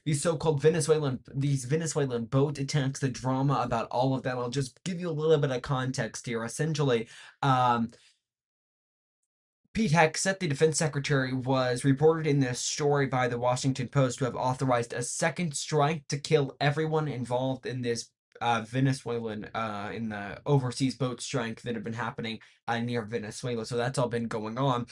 these so-called Venezuelan boat attacks, the drama about all of that. I'll just give you a little bit of context here. Essentially, Pete Hegseth, the defense secretary, was reported in this story by the Washington Post to have authorized a second strike to kill everyone involved in this Venezuelan in the overseas boat strike that have been happening near Venezuela. So that's all been going on.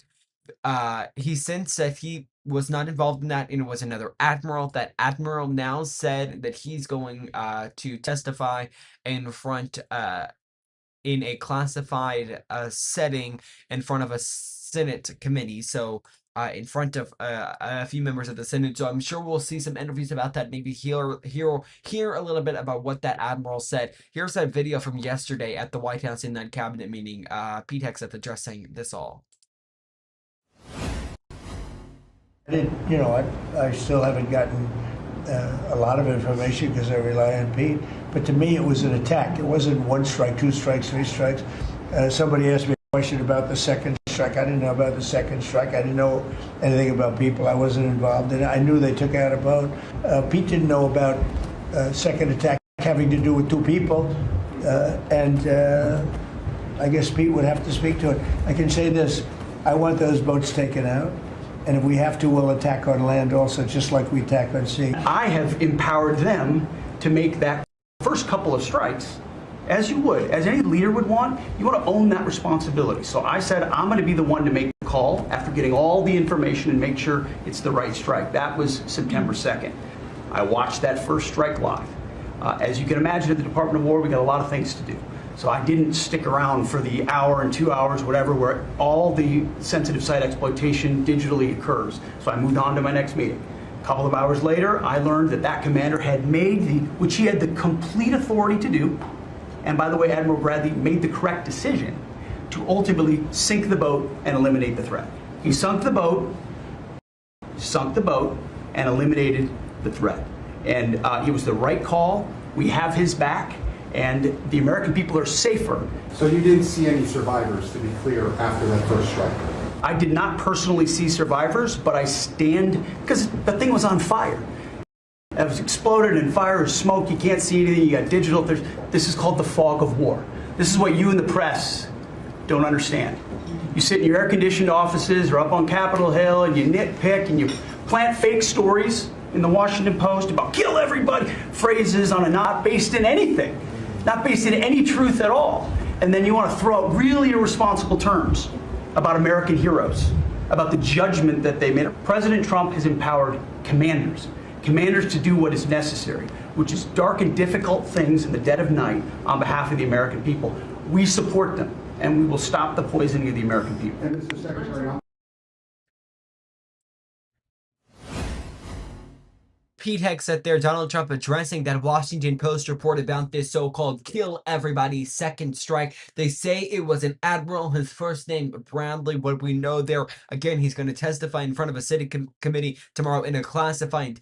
He since said he was not involved in that, and it was another admiral. That admiral now said that he's going to testify in front in a classified setting in front of a Senate committee. So in front of a few members of the Senate. So I'm sure we'll see some interviews about that. Maybe hear a little bit about what that admiral said. Here's that video from yesterday at the White House in that cabinet meeting. Pete Hegseth addressing this all. I still haven't gotten a lot of information because I rely on Pete. But to me, it was an attack. It wasn't one strike, two strikes, three strikes. Somebody asked me a question about the second strike. I didn't know about the second strike. I didn't know anything about people. I wasn't involved in it. I knew they took out a boat. Pete didn't know about second attack having to do with two people. I guess Pete would have to speak to it. I can say this. I want those boats taken out. And if we have to, we'll attack on land also, just like we attack on sea. I have empowered them to make that first couple of strikes, as you would, as any leader would want. You want to own that responsibility. So I said, I'm going to be the one to make the call after getting all the information and make sure it's the right strike. That was September 2nd. I watched that first strike live. As you can imagine, at the Department of War, we got a lot of things to do. So I didn't stick around for the hour and 2 hours, whatever, where all the sensitive site exploitation digitally occurs. So I moved on to my next meeting. A couple of hours later, I learned that that commander had made which he had the complete authority to do, and by the way, Admiral Bradley made the correct decision to ultimately sink the boat and eliminate the threat. He sunk the boat, and eliminated the threat. And it was the right call. We have his back. And the American people are safer. So you didn't see any survivors, to be clear, after that first strike? I did not personally see survivors, but I stand, because the thing was on fire. It was exploded and fire or smoke. You can't see anything. You got digital. This is called the fog of war. This is what you in the press don't understand. You sit in your air-conditioned offices or up on Capitol Hill and you nitpick and you plant fake stories in the Washington Post about kill everybody, phrases on a not based in anything. Not based in any truth at all. And then you want to throw out really irresponsible terms about American heroes, about the judgment that they made. President Trump has empowered commanders to do what is necessary, which is dark and difficult things in the dead of night on behalf of the American people. We support them, and we will stop the poisoning of the American people. And Mr. Secretary, Pete Hegseth there, Donald Trump addressing that Washington Post report about this so-called kill everybody second strike. They say it was an admiral, his first name Bradley. What we know there, again, he's going to testify in front of a Senate committee tomorrow in a classified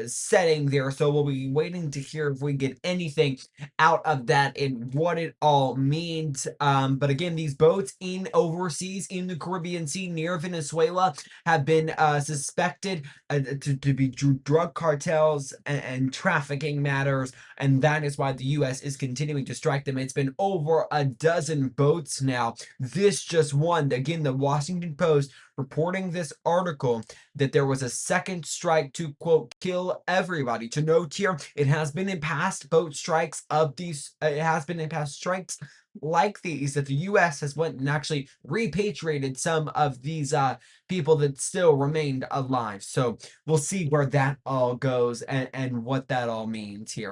setting there. So we'll be waiting to hear if we get anything out of that and what it all means. But again, these boats in overseas in the Caribbean Sea near Venezuela have been suspected to be drug cartels and trafficking matters, and that is why the U.S. is continuing to strike them. It's been over a dozen boats now. This just one. Again, the Washington Post reporting this article that there was a second strike to, quote, kill everybody. To note here, it has been in past boat strikes of these, it has been in past strikes like these that the U.S. has went and actually repatriated some of these people that still remained alive. So we'll see where that all goes and what that all means here.